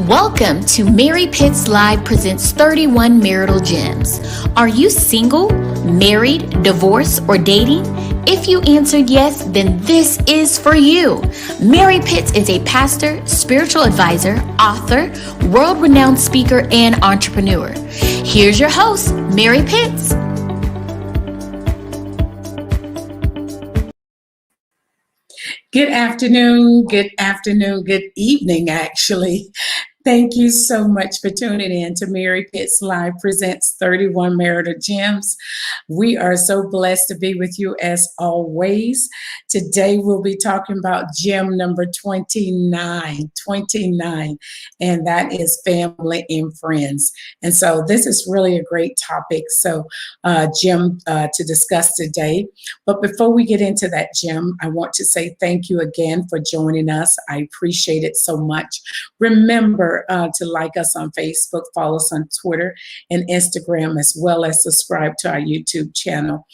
Welcome to Mary Pitts Live presents 31 Marital Gems. Are you single, married, divorced, or dating? If you answered yes, then this is for you. Mary Pitts is a pastor, spiritual advisor, author, world-renowned speaker, and entrepreneur. Here's your host, Mary Pitts. Good afternoon, good evening, actually. Thank you so much for tuning in to Mary Pitts Live presents 31 Marital Gems. We are so blessed to be with you as always. Today we'll be talking about gem number 29, and that is family and friends. And so this is really a great topic, gem to discuss today. But before we get into that gem, I want to say thank you again for joining us. I appreciate it so much. Remember to like us on Facebook, follow us on Twitter and Instagram, as well as subscribe to our YouTube channel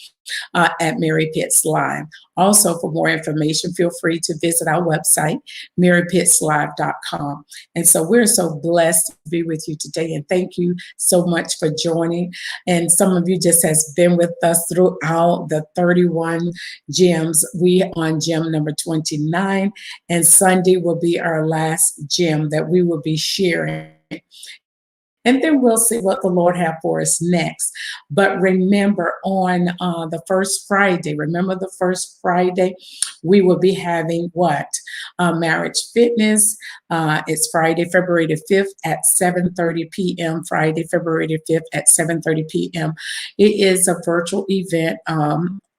at Mary Pitts Live. Also, for more information, feel free to visit our website, marypittslive.com. And so we're so blessed to be with you today, and thank you so much for joining. And some of you just has been with us throughout the 31 gems. We on gem number 29, and Sunday will be our last gem that we will be sharing. And then we'll see what the Lord have for us next. But remember, on the first Friday, we will be having what? Marriage Fitness. It's Friday, February the 5th at 7:30 p.m. Friday, February the 5th at 7:30 p.m. It is a virtual event.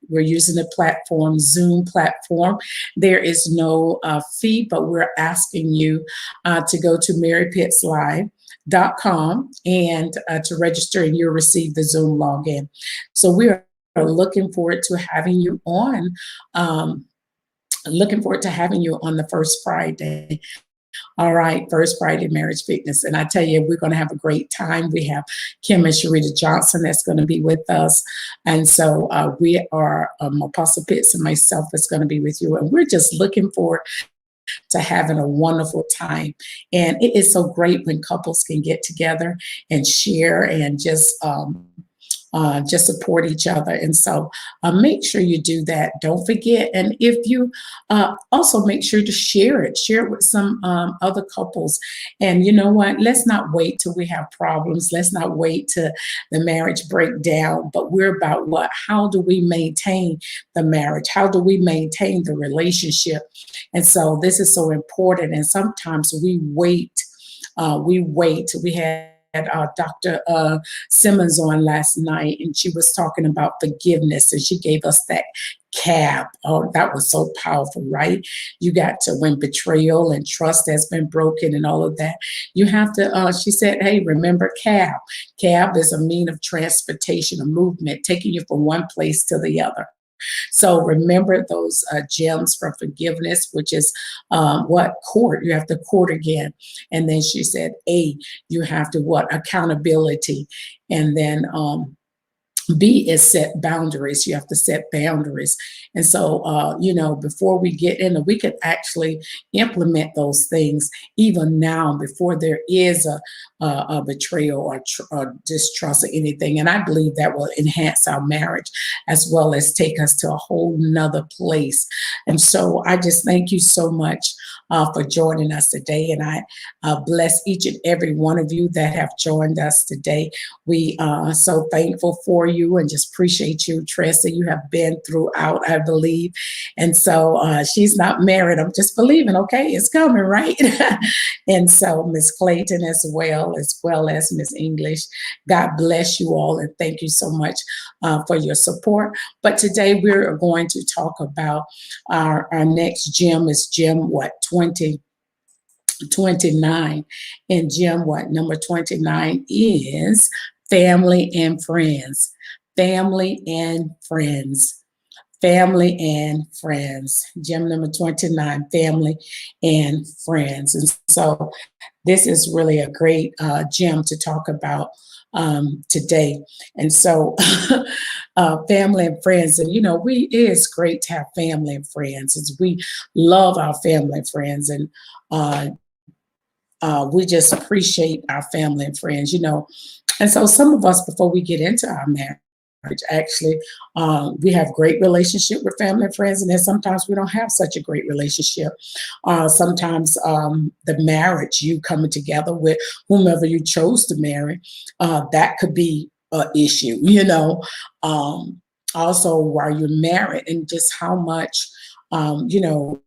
We're using the platform, Zoom platform. There is no fee, but we're asking you to go to marypittslive.com and to register, and you'll receive the Zoom login. So we are looking forward to having you on. The first Friday. All right, first Friday Marriage Fitness. And I tell you, we're going to have a great time. We have Kim and Sharita Johnson that's going to be with us. And so we are, Apostle Pitts and myself is going to be with you. And we're just looking forward to having a wonderful time. And it is so great when couples can get together and share and just support each other. And so make sure you do that. Don't forget. And if you also make sure to share it with some other couples. And you know what? Let's not wait till we have problems. Let's not wait till the marriage break down. But we're about what? How do we maintain the marriage? How do we maintain the relationship? And so this is so important. And sometimes we wait. We had Dr. Simmons on last night, and she was talking about forgiveness, and she gave us that CAB. Oh, that was so powerful, right? You got to, when betrayal and trust has been broken and all of that, you have to, she said, hey, remember CAB. CAB is a mean of transportation, a movement, taking you from one place to the other. So remember those gems for forgiveness, which is court. You have to court again. And then she said, A, you have to accountability. And then B is set boundaries. You have to set boundaries. And so, before we get in, we could actually implement those things even now before there is a betrayal or distrust or anything. And I believe that will enhance our marriage as well as take us to a whole nother place. And so I just thank you so much for joining us today. And I bless each and every one of you that have joined us today. We are so thankful for you and just appreciate you. Tressa, you have been throughout, I believe. And so she's not married. I'm just believing, okay, it's coming, right? And so Miss Clayton as well as Miss English. God bless you all, and thank you so much for your support. But today we're going to talk about our next gem is gem 29. And gem number 29 is family and friends. Family and friends. Family and friends. Gem number 29, family and friends. And so this is really a great gem to talk about today. And so family and friends, and it is great to have family and friends, as we love our family and friends. And we just appreciate our family and friends, you know. And so some of us, before we get into our marriage, actually, we have great relationship with family and friends, and then sometimes we don't have such a great relationship. Sometimes the marriage, you coming together with whomever you chose to marry, that could be an issue, you know. Um, Also, while you're married, and just how much, you know,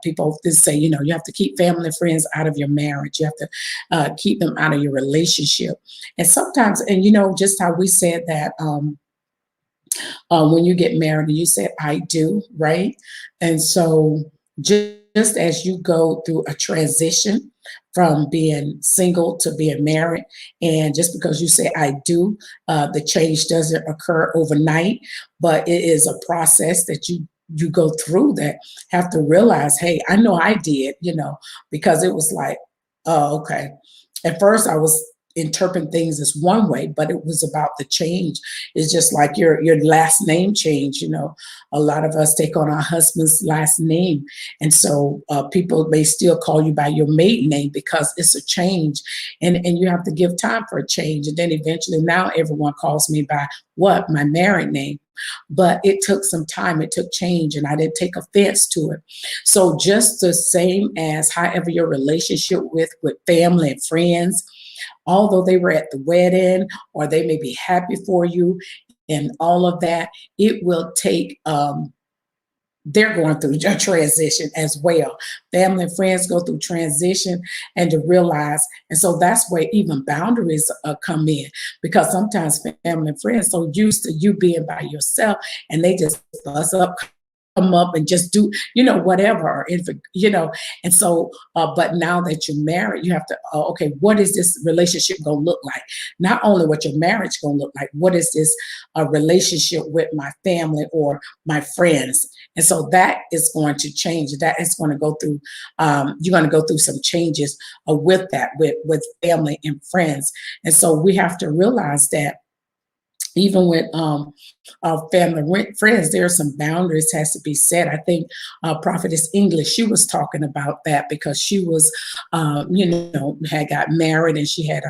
people just say, you know, you have to keep family and friends out of your marriage. You have to keep them out of your relationship. And sometimes, and you know, just how we said that when you get married and you said, I do, right? And so just as you go through a transition from being single to being married, and just because you say, I do, the change doesn't occur overnight, but it is a process that you go through that have to realize, hey, I know I did, you know, because it was like, oh, okay. At first, I was interpreting things as one way, but it was about the change. It's just like your last name change. You know, a lot of us take on our husband's last name, and so people may still call you by your maiden name because it's a change, and you have to give time for a change. And then eventually, now everyone calls me by what, my married name. But it took some time, it took change, and I didn't take offense to it. So just the same as however your relationship with family and friends, although they were at the wedding or they may be happy for you and all of that, it will take they're going through a transition as well. Family and friends go through transition, and to realize, and so that's where even boundaries come in, because sometimes family and friends so used to you being by yourself, and they just bust up, come up and just do, you know, whatever, or you know. And so but now that you're married, you have to okay, what is this relationship gonna look like? Not only what your marriage gonna look like, what is this relationship with my family or my friends? And so that is going to change, that is going to go through you're going to go through some changes with that, with family and friends. And so we have to realize that even with family friends, there are some boundaries has to be set. I think Prophetess English, she was talking about that because she was, you know, had got married, and she had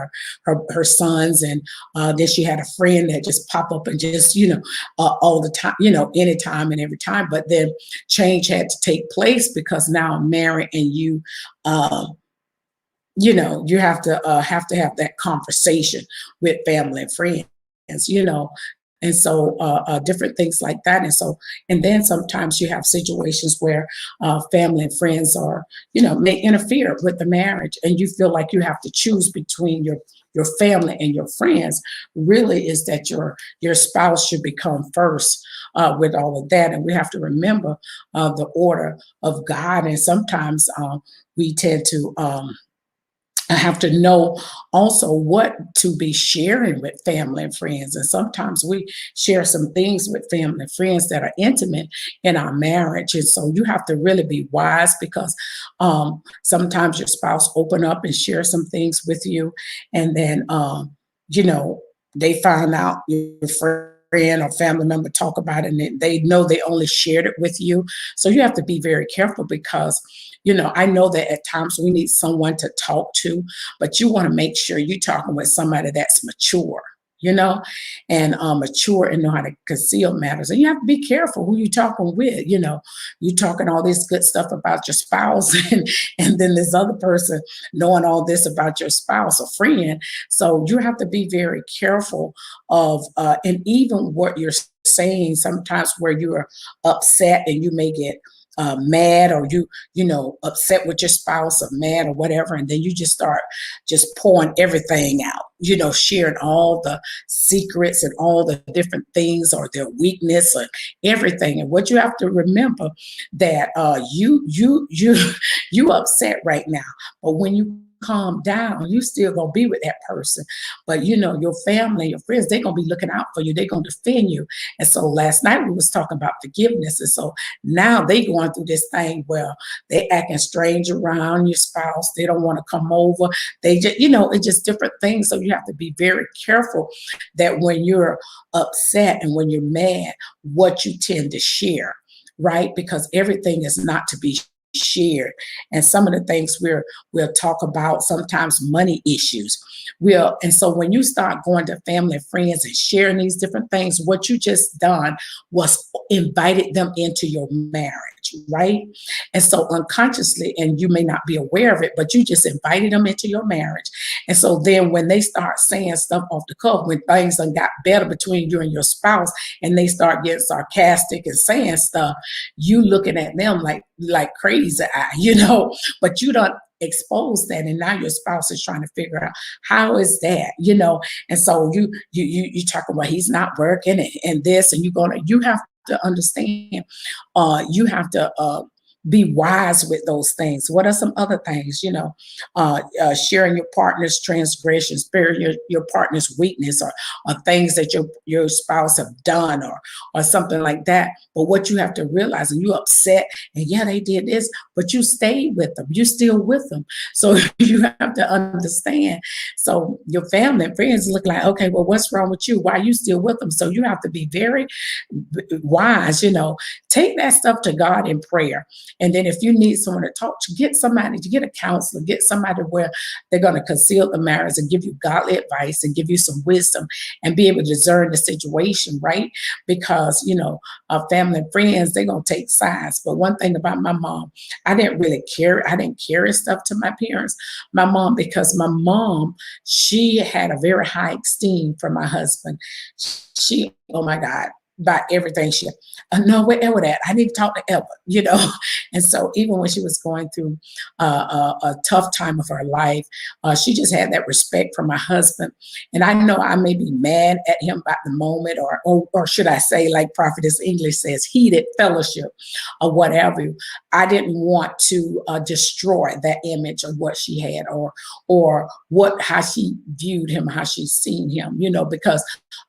her sons, and then she had a friend that just pop up and just, you know, all the time, you know, anytime and every time. But then change had to take place because now I'm married, and you know, you have to have that conversation with family and friends, you know. And so different things like that. And so, and then sometimes you have situations where family and friends are, you know, may interfere with the marriage, and you feel like you have to choose between your family and your friends. Really is that your spouse should become first with all of that. And we have to remember the order of God. And sometimes we tend to I have to know also what to be sharing with family and friends. And sometimes we share some things with family and friends that are intimate in our marriage. And so you have to really be wise, because sometimes your spouse open up and share some things with you. And then, you know, they find out your friend or family member talk about it, and they know they only shared it with you. So you have to be very careful, because you know, I know that at times we need someone to talk to, but you want to make sure you're talking with somebody that's mature, you know, and mature and know how to conceal matters. And you have to be careful who you're talking with. You know, you talking all this good stuff about your spouse, and then this other person knowing all this about your spouse or friend. So you have to be very careful of, and even what you're saying sometimes where you are upset and you may get mad, or you know, upset with your spouse or mad or whatever, and then you just start just pouring everything out, you know, sharing all the secrets and all the different things or their weakness or everything. And what you have to remember that you upset right now, but when you calm down, you still gonna be with that person. But you know, your family, your friends, they're gonna be looking out for you, they're gonna defend you. And so last night we was talking about forgiveness. And so now they going through this thing where they acting strange around your spouse, they don't want to come over, they just, you know, it's just different things. So you have to be very careful that when you're upset and when you're mad, what you tend to share, right? Because everything is not to be shared. And some of the things we'll talk about, sometimes money issues. And so when you start going to family and friends and sharing these different things, what you just done was invited them into your marriage, right? And so unconsciously, and you may not be aware of it, but you just invited them into your marriage. And so then when they start saying stuff off the cuff, when things done got better between you and your spouse, and they start getting sarcastic and saying stuff, you looking at them like crazy eye, but you don't expose that, and now your spouse is trying to figure out how is that, and so you talk about he's not working and this, and you have to understand, you have to be wise with those things. What are some other things? Sharing your partner's transgressions, bearing your partner's weakness, or things that your spouse have done, or something like that. But what you have to realize, and you upset, and yeah, they did this, but you stayed with them. You still with them. So you have to understand. So your family and friends look like, okay, well, what's wrong with you? Why are you still with them? So you have to be very wise. Take that stuff to God in prayer. And then if you need someone to talk to, get a counselor, get somebody where they're going to conceal the marriage and give you godly advice and give you some wisdom and be able to discern the situation, right? Because, family and friends, they're going to take sides. But one thing about my mom, I didn't carry stuff to my parents. My mom, because my mom, she had a very high esteem for my husband. She, oh my God, about everything no, where Edward at? I need to talk to Edward, And so even when she was going through a tough time of her life, she just had that respect for my husband. And I know I may be mad at him about the moment, or should I say, like Prophetess English says, heated fellowship or whatever. I didn't want to destroy that image of what she had, or how she viewed him, how she's seen him, because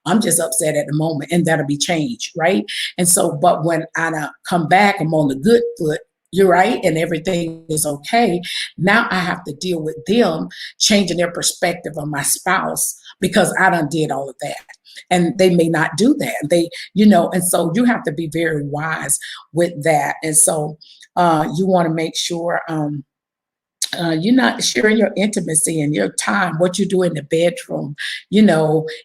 I'm just upset at the moment, and that'll be changed, right? And so, but when I come back, I'm on the good foot, you're right, and everything is okay. Now I have to deal with them changing their perspective on my spouse, because I done did all of that. And they may not do that. And so you have to be very wise with that. And so you want to make sure you're not sharing your intimacy and your time, what you do in the bedroom,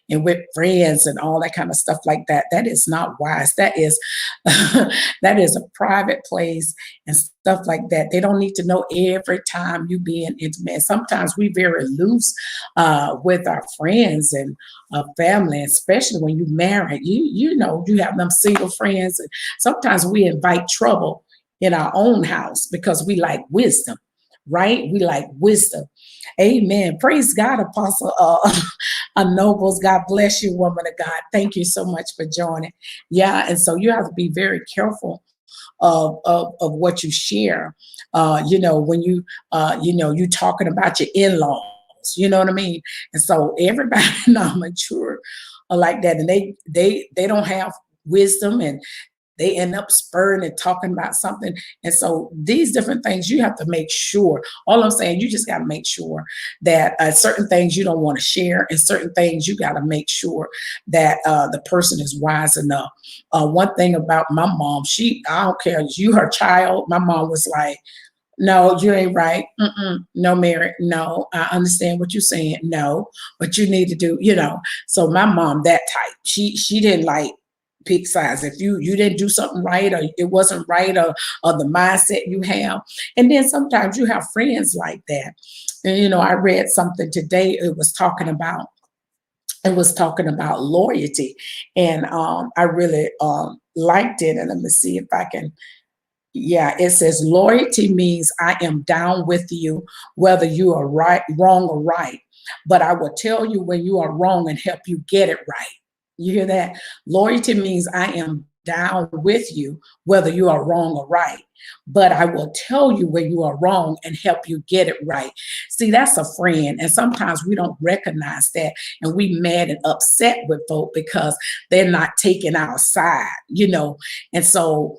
and with friends and all that kind of stuff like that. That is not wise. That is that is a private place and stuff like that. They don't need to know every time you being intimate. Sometimes we very loose with our friends and family, especially when you married. You have them single friends, and sometimes we invite trouble in our own house because we like wisdom. Right? We like wisdom. Amen. Praise God, Apostle Nobles. God bless you, woman of God. Thank you so much for joining. Yeah, and so you have to be very careful of what you share. When you talking about your in-laws, you know what I mean? And so everybody not mature like that, and they don't have wisdom, and they end up spurring and talking about something. And so these different things, you have to make sure. All I'm saying, you just got to make sure that certain things you don't want to share, and certain things you got to make sure that the person is wise enough. One thing about my mom, I don't care, you her child. My mom was like, no, you ain't right. No, Mary. No, I understand what you're saying. No, but you need to do, So my mom, that type, she didn't like pick sides. If you didn't do something right, or it wasn't right, or the mindset you have. And then sometimes you have friends like that. And I read something today. It was talking about loyalty, and I really liked it. And let me see if I can. Yeah, it says loyalty means I am down with you, whether you are right, wrong, or right. But I will tell you when you are wrong and help you get it right. You hear that? Loyalty means I am down with you, whether you are wrong or right. But I will tell you when you are wrong and help you get it right. See, that's a friend. And sometimes we don't recognize that. And we mad and upset with folk because they're not taking our side, And so,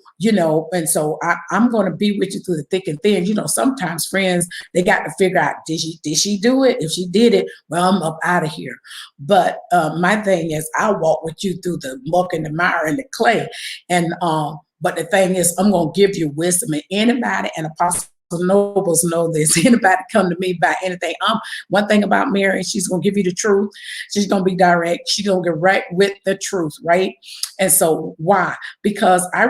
I'm going to be with you through the thick and thin. Sometimes friends, they got to figure out, did she do it? If she did it, well, I'm up out of here. But my thing is, I'll walk with you through the muck and the mire and the clay. And But the thing is, I'm going to give you wisdom. And anybody, and Apostle Nobles know this, anybody come to me about anything. One thing about Mary, she's going to give you the truth. She's going to be direct. She's going to get right with the truth, right? And so why? Because I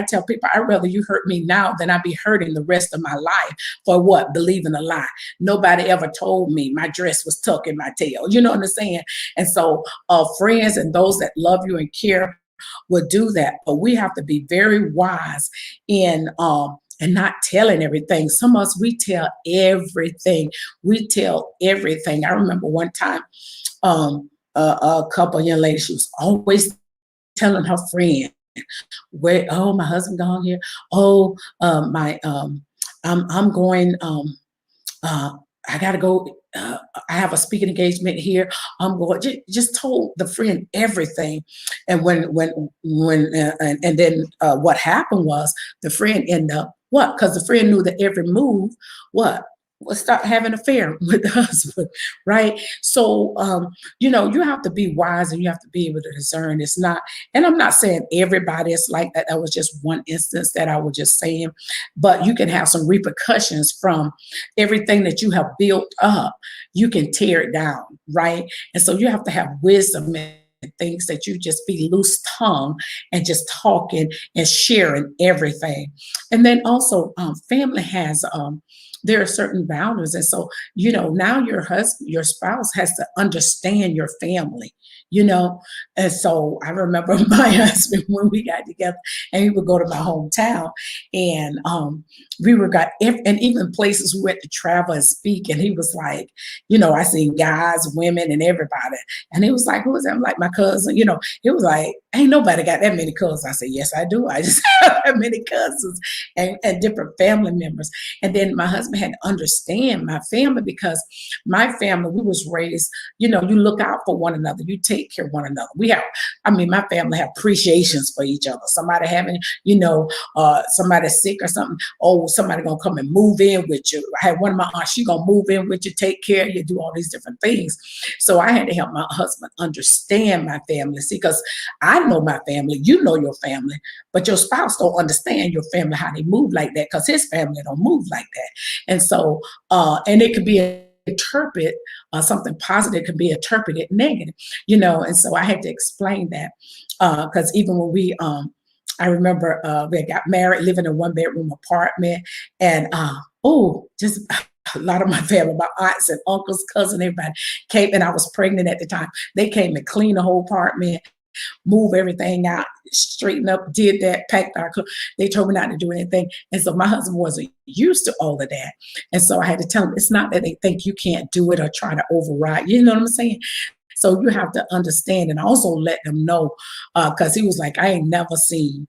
tell people, I'd rather you hurt me now than I be hurting the rest of my life for what? Believing a lie. Nobody ever told me my dress was tucked in my tail. You know what I'm saying? And so friends and those that love you and care will do that. But we have to be very wise in and not telling everything. Some of us, we tell everything. We tell everything. I remember one time, a couple of young ladies, she was always telling her friend, where, oh, my husband gone here. Oh, I'm going, I gotta go. I have a speaking engagement here. I'm going. Just told the friend everything, and and then what happened was the friend ended up what? Because the friend knew that every move what was start having an affair with the husband, right? So you have to be wise and you have to be able to discern. It's not, and I'm not saying everybody is like that. That was just one instance that I was just saying, but you can have some repercussions from everything that you have built up. You can tear it down, right? And so you have to have wisdom and things that you just be loose tongue and just talking and sharing everything. And then also family has there are certain boundaries. And so, now your husband, your spouse has to understand your family, And so I remember my husband when we got together and he would go to my hometown and and even places we went to travel and speak. And he was like, I seen guys, women and everybody. And he was like, who is that? I'm like, my cousin, he was like, ain't nobody got that many cousins. I said, yes, I do. I just have that many cousins and different family members. And then my husband had to understand my family because my family, we was raised, you look out for one another. You take care of one another. My family have appreciations for each other. Somebody having, somebody sick or something. Oh, somebody going to come and move in with you. I had one of my aunts, she going to move in with you, take care of you, do all these different things. So I had to help my husband understand my family. See, because I know my family, you know your family, but your spouse don't understand your family, how they move like that, because his family don't move like that. And so, and it could be interpret something positive could be interpreted negative, and so I had to explain that because even when I remember we got married, living in a 1-bedroom apartment, and just a lot of my family, my aunts and uncles, cousins, everybody came, and I was pregnant at the time. They came and cleaned the whole apartment, move everything out, straighten up, did that, packed our clothes. They told me not to do anything. And so my husband wasn't used to all of that. And so I had to tell him, it's not that they think you can't do it or try to override. You know what I'm saying? So you have to understand and also let them know, because he was like, I ain't never seen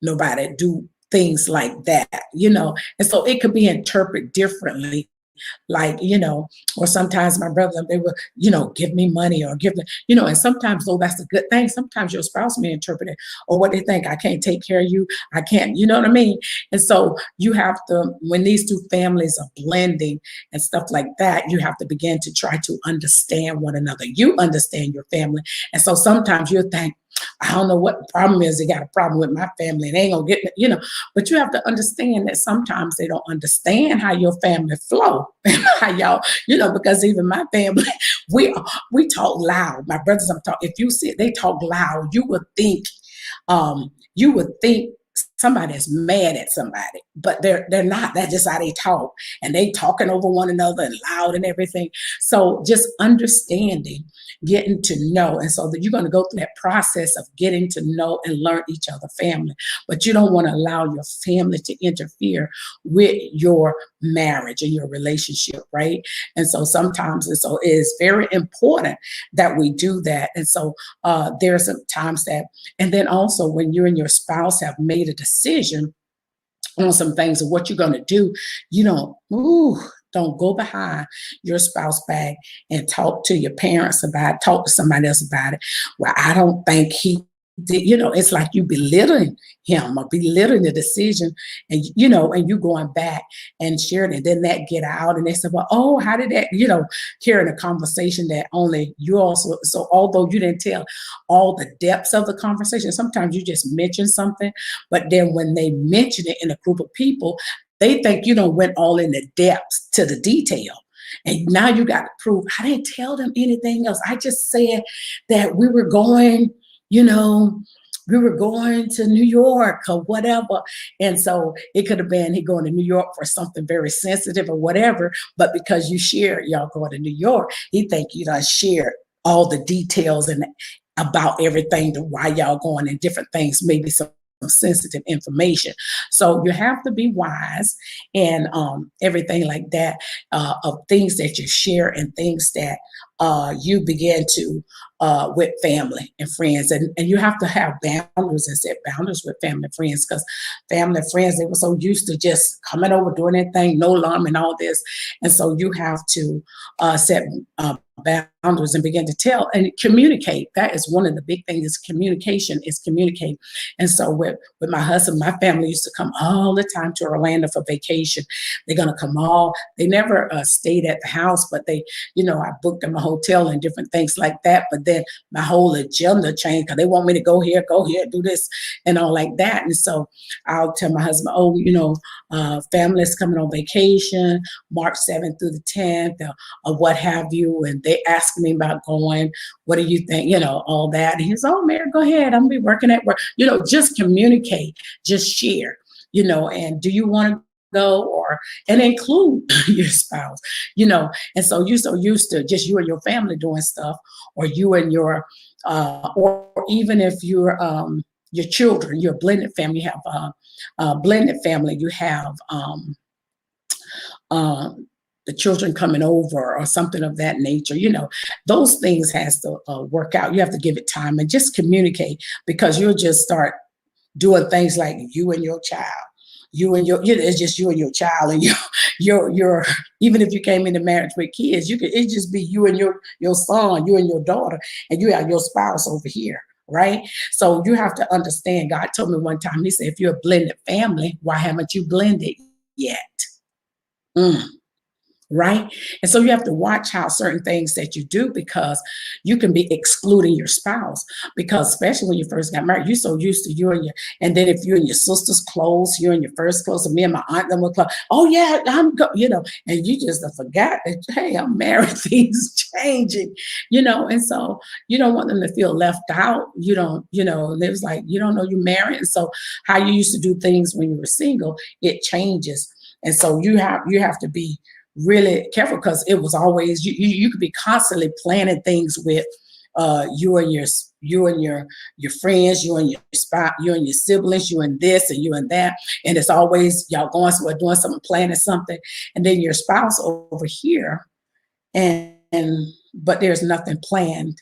nobody do things like that, And so it could be interpreted differently. Like, or sometimes my brother, they would, give me money or give them, and sometimes, though, that's a good thing. Sometimes your spouse may interpret it or what they think, I can't take care of you. I can't, you know what I mean? And so you have to, when these two families are blending and stuff like that, you have to begin to try to understand one another. You understand your family. And so sometimes you'll think, I don't know what the problem is. They got a problem with my family. They ain't gonna get it, but you have to understand that sometimes they don't understand how your family flow. How y'all, because even my family, we talk loud. My brothers, if you see it, they talk loud. You would think somebody is mad at somebody, but they're not. That's just how they talk, and they talking over one another and loud and everything. So just understanding, getting to know, and so that you're going to go through that process of getting to know and learn each other family, but you don't want to allow your family to interfere with your marriage and your relationship, right? And so sometimes it's very important that we do that. And so there's some times that, and then also when you and your spouse have made a decision on some things of what you're going to do, don't go behind your spouse back and talk to your parents about it, talk to somebody else about it. Well, I don't think he it's like you belittling him or belittling the decision, and and you going back and sharing it. Then that get out, and they say, "Well, oh, how did that?" Carrying a conversation that only you also. So although you didn't tell all the depths of the conversation, sometimes you just mention something, but then when they mention it in a group of people, they think you don't went all in the depths to the detail. And now you got to prove I didn't tell them anything else. I just said that you know, we were going to New York or whatever. And so it could have been he going to New York for something very sensitive or whatever. But because you shared y'all going to New York, he think you done shared all the details and about everything, to why y'all going and different things, maybe some sensitive information. So you have to be wise and everything like that, of things that you share and things that you begin to with family and friends, and you have to have boundaries and set boundaries with family and friends, because family and friends, they were so used to just coming over, doing their thing, no alarm and all this. And so you have to set boundaries and begin to tell and communicate. That is one of the big things, is communication, is communicate. And so with my husband, my family used to come all the time to Orlando for vacation. They're going to come they never stayed at the house, but they, I booked them a hotel and different things like that. But then my whole agenda changed, because they want me to go here, do this and all like that. And so I'll tell my husband, oh, family's coming on vacation, March 7th through the 10th, or what have you. And they ask me about going, what do you think? All that. And he's, oh, Mary, go ahead. I'm gonna be working at work. Just communicate, just share, and do you want to go, and include your spouse, and so you're so used to just you and your family doing stuff, or you and your, or even if you're, your children, your blended family, you have blended family, you have the children coming over or something of that nature, those things has to work out. You have to give it time and just communicate, because you'll just start doing things like you and your child. It's just you and your child, and your even if you came into marriage with kids, it just be you and your son, you and your daughter, and you have your spouse over here, right? So you have to understand. God told me one time, he said, if you're a blended family, why haven't you blended yet? Right? And so you have to watch how certain things that you do, because you can be excluding your spouse, because especially when you first got married, you're so used to and then if you and your sister's close, you're in your first close, and me and my aunt, then we're close. Oh yeah, and you just forgot that, hey, I'm married, things changing, and so you don't want them to feel left out. You don't, it was like, you don't know you're married. And so how you used to do things when you were single, it changes. And so you have to be really careful, because it was always you could be constantly planning things with you and your friends, you and your spot, you and your siblings, you and this and you and that, and it's always y'all going somewhere, doing something, planning something, and then your spouse over here, but there's nothing planned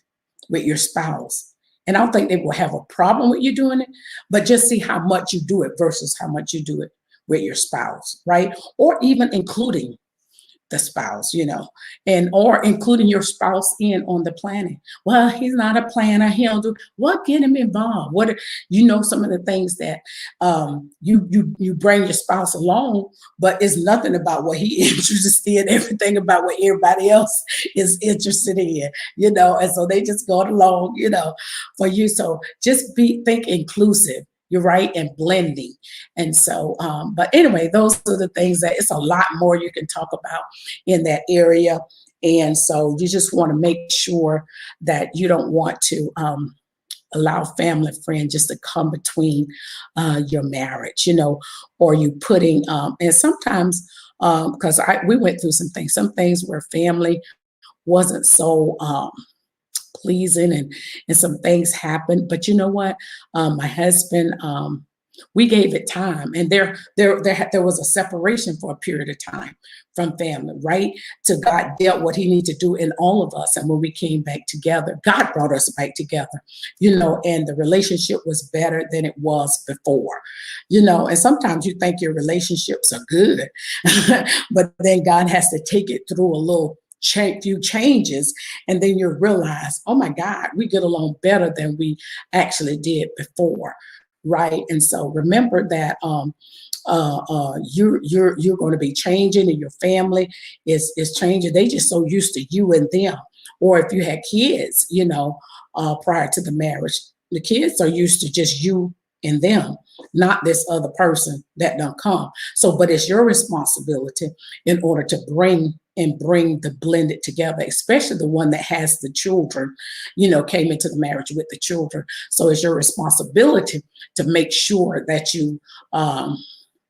with your spouse. And I don't think they will have a problem with you doing it, but just see how much you do it versus how much you do it with your spouse, right? Or even including the spouse, or including your spouse in on the planning. Well, he's not a planner. He'll do what? Get him involved. Some of the things that you bring your spouse along, but it's nothing about what he interested in, everything about what everybody else is interested in, and so they just go along, for you. So just think inclusive. You're right, and blending. And so, but anyway, those are the things that it's a lot more you can talk about in that area. And so you just want to make sure that you don't want to allow family friend just to come between your marriage, or you putting, and sometimes, because we went through some things where family wasn't so pleasing, and some things happened. But you know what? My husband, we gave it time, and there was a separation for a period of time from family, right? To God dealt what he needed to do in all of us. And when we came back together, God brought us back together, and the relationship was better than it was before, and sometimes you think your relationships are good, but then God has to take it through a little few changes, and then you realize, oh my God, we get along better than we actually did before, right? And so remember that you're going to be changing, and your family is changing. They just so used to you and them. Or if you had kids, prior to the marriage, the kids are used to just you and them, not this other person that don't come. So, but it's your responsibility in order to bring the blended together, especially the one that has the children, came into the marriage with the children. So it's your responsibility to make sure that you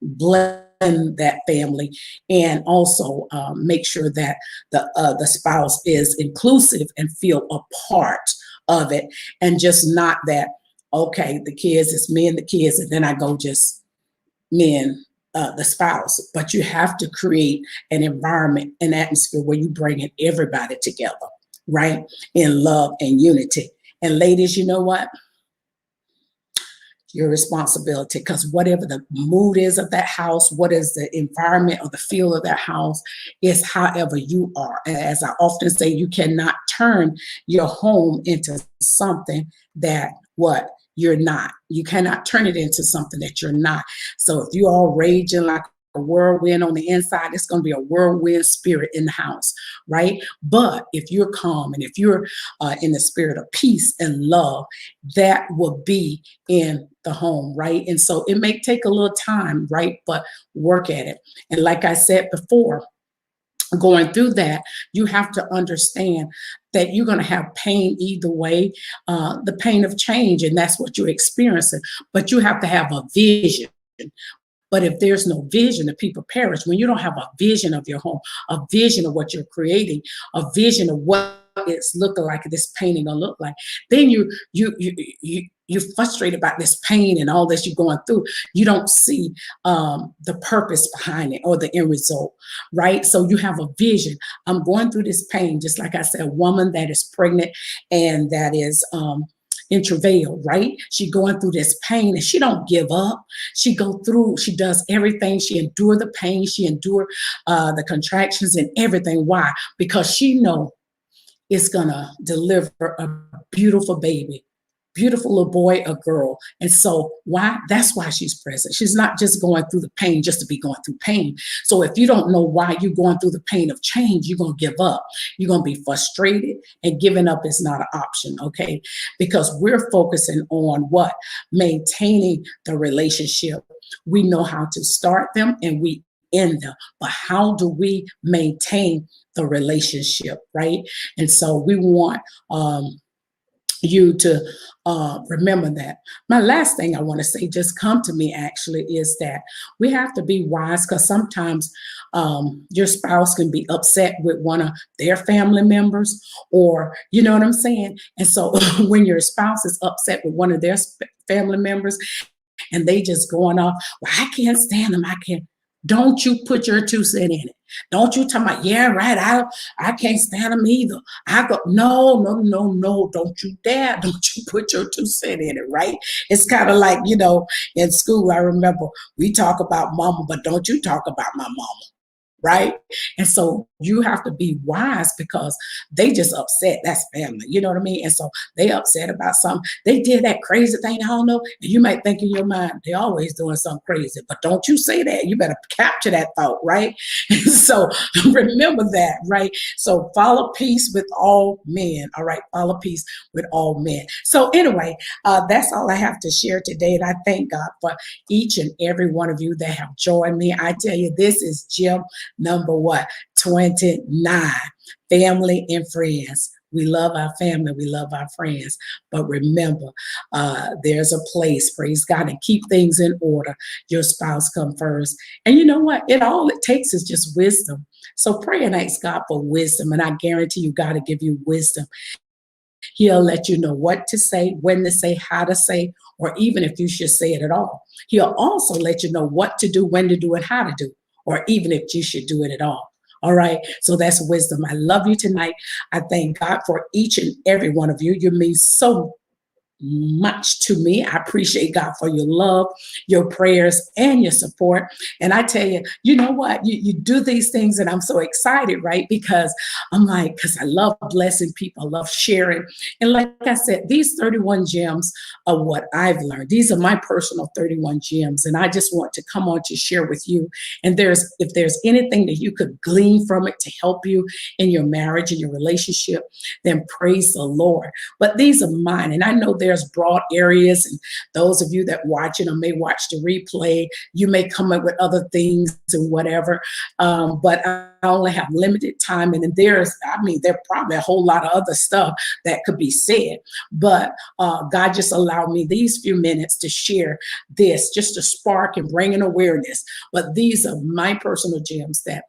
blend that family, and also make sure that the spouse is inclusive and feel a part of it, and just not that, okay, the kids, it's me and the kids, and then I go just me and the spouse. But you have to create an environment, an atmosphere where you bring in everybody together, right? In love and unity. And ladies, you know what? Your responsibility, because whatever the mood is of that house, what is the environment or the feel of that house, is however you are. And as I often say, you cannot turn your home into something that you're not. You cannot turn it into something that you're not. So if you're all raging like a whirlwind on the inside, it's going to be a whirlwind spirit in the house, right? But if you're calm, and if you're in the spirit of peace and love, that will be in the home, right? And so it may take a little time, right? But work at it. And like I said before, going through that, you have to understand that you're going to have pain either way, the pain of change, and that's what you're experiencing. But you have to have a vision. But if there's no vision, the people perish. When you don't have a vision of your home, a vision of what you're creating, a vision of what it's looking like, this painting gonna look like, then you're frustrated about this pain and all this you're going through. You don't see the purpose behind it or the end result, right? So you have a vision. I'm going through this pain, just like I said, a woman that is pregnant and that is in travail, right? She going through this pain, and she don't give up. She does everything. She endure the pain. She endure the contractions and everything. Why? Because she know it's gonna deliver a beautiful baby, beautiful little boy or girl. And so why? That's why she's present. She's not just going through the pain just to be going through pain. So if you don't know why you're going through the pain of change, you're going to give up. You're going to be frustrated, and giving up is not an option, okay? Because we're focusing on what? Maintaining the relationship. We know how to start them and we end them, but how do we maintain the relationship, right? And so we want you to remember that. My last thing I want to say, just come to me actually, is that we have to be wise, because sometimes your spouse can be upset with one of their family members, or you know what I'm saying? And so when your spouse is upset with one of their family members, and they just going off, well, I can't stand them, I can't. Don't you put your 2 cents in it. Don't you talk about, yeah, right, I can't stand them either. I go, no, don't you dare. Don't you put your 2 cents in it, right? It's kind of like, in school, I remember we talk about mama, but don't you talk about my mama, right? And so you have to be wise, because they just upset. That's family, you know what I mean? And so they upset about something. They did that crazy thing, I don't know. And you might think in your mind, they're always doing something crazy, but don't you say that. You better capture that thought, right? So remember that, right? So follow peace with all men, all right? Follow peace with all men. So anyway, that's all I have to share today. And I thank God for each and every one of you that have joined me. I tell you, this is Gym number 29, family and friends. We love our family, we love our friends, but remember, there's a place, praise God, and keep things in order. Your spouse come first. And you know what? All it takes is just wisdom. So pray and ask God for wisdom, and I guarantee you, God will give you wisdom. He'll let you know what to say, when to say, how to say, or even if you should say it at all. He'll also let you know what to do, when to do it, how to do, or even if you should do it at all. All right. So that's wisdom. I love you tonight. I thank God for each and every one of you. You mean so much to me. I appreciate God for your love, your prayers, and your support. And I tell you, you know what? You do these things, and I'm so excited, right? Because I'm like, because I love blessing people, I love sharing. And like I said, these 31 gems are what I've learned. These are my personal 31 gems. And I just want to come on to share with you. And if there's anything that you could glean from it to help you in your marriage and your relationship, then praise the Lord. But these are mine. And I know there's broad areas, and those of you that watch it or may watch the replay, you may come up with other things and whatever. But I only have limited time. And then there's probably a whole lot of other stuff that could be said. But God just allowed me these few minutes to share this, just to spark and bring an awareness. But these are my personal gems, that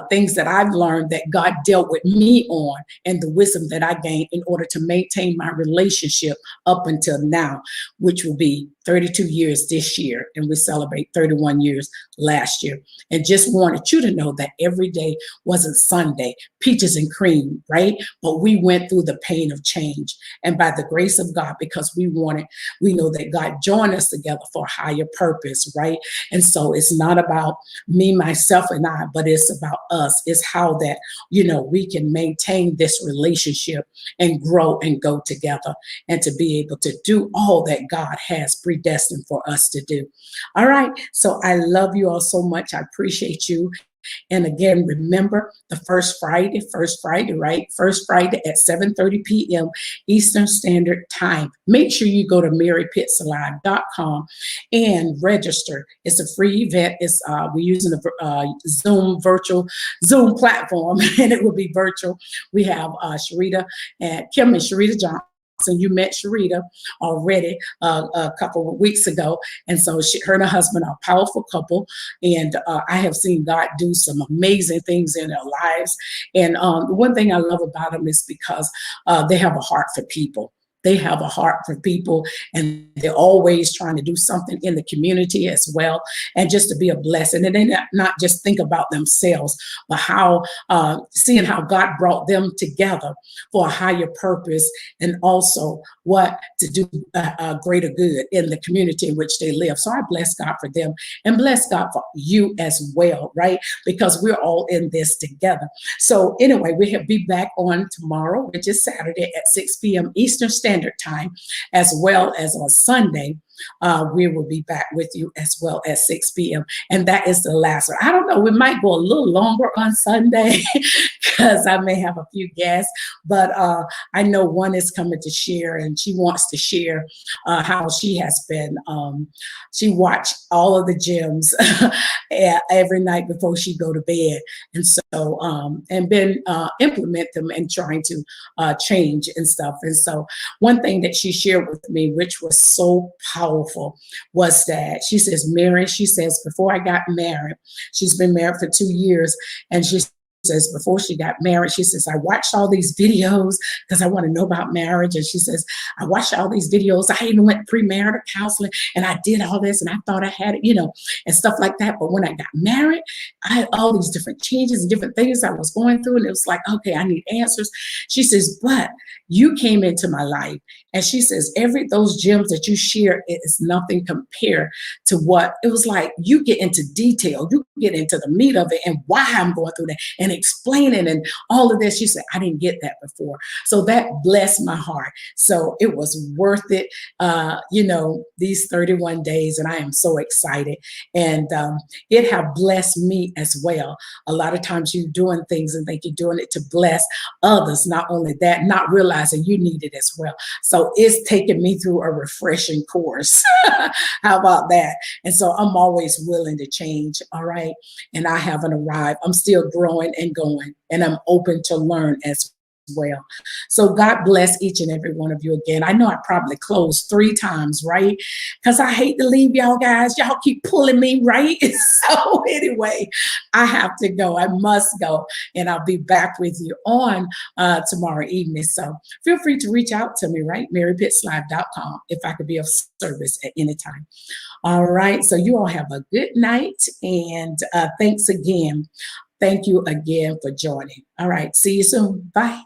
things that I've learned that God dealt with me on, and the wisdom that I gained in order to maintain my relationship up until now, which will be 32 years this year. And we celebrate 31 years last year. And just wanted you to know that every day wasn't Sunday, peaches and cream, right? But we went through the pain of change. And by the grace of God, because we know that God joined us together for a higher purpose, right? And so it's not about me, myself, and I, but it's about us. It's how that, we can maintain this relationship and grow and go together, and to be able to do all that God has predestined for us to do. All right. So I love you all so much. I appreciate you. And again, remember the first Friday, right? First Friday at 7:30 p.m. Eastern Standard Time. Make sure you go to marypittslive.com and register. It's a free event. We're using a virtual Zoom platform, and it will be virtual. We have Sharita and Kim and Sharita Johnson. And you met Sharita already a couple of weeks ago. And so her and her husband are a powerful couple. And I have seen God do some amazing things in their lives. And the one thing I love about them is because they have a heart for people. They have a heart for people, and they're always trying to do something in the community as well, and just to be a blessing. And they not just think about themselves, but seeing how God brought them together for a higher purpose, and also what to do a greater good in the community in which they live. So I bless God for them, and bless God for you as well, right? Because we're all in this together. So anyway, we'll be back on tomorrow, which is Saturday at 6 p.m. Eastern Standard Time, as well as on Sunday. We will be back with you as well at 6 p.m. And that is the last one. I don't know, we might go a little longer on Sunday because I may have a few guests, but I know one is coming to share, and she wants to share how she has been, she watched all of the gems every night before she go to bed. And so, and been implement them and trying to change and stuff. And so one thing that she shared with me, which was so powerful, was that she says, Mary, she says, before I got married, she's been married for 2 years, and she says before she got married, she says, I watched all these videos because I want to know about marriage. And she says, I watched all these videos. I even went premarital counseling, and I did all this, and I thought I had it, and stuff like that. But when I got married, I had all these different changes and different things I was going through. And it was like, okay, I need answers. She says, but you came into my life. And she says, those gems that you share, it is nothing compared to what it was like. You get into detail, you get into the meat of it, and why I'm going through that, and explaining and all of this. She said, I didn't get that before. So that blessed my heart. So it was worth it, these 31 days. And I am so excited. And it have blessed me as well. A lot of times you're doing things and think you're doing it to bless others. Not only that, not realizing you need it as well. So it's taken me through a refreshing course. How about that? And so I'm always willing to change. All right. And I haven't arrived. I'm still growing and going, and I'm open to learn as well. So God bless each and every one of you again. I know I probably closed 3 times, right? Because I hate to leave y'all guys. Y'all keep pulling me, right? So anyway, I have to go. I must go. And I'll be back with you on tomorrow evening. So feel free to reach out to me, right? marypittslive.com if I could be of service at any time. All right. So you all have a good night. And thanks again. Thank you again for joining. All right. See you soon. Bye.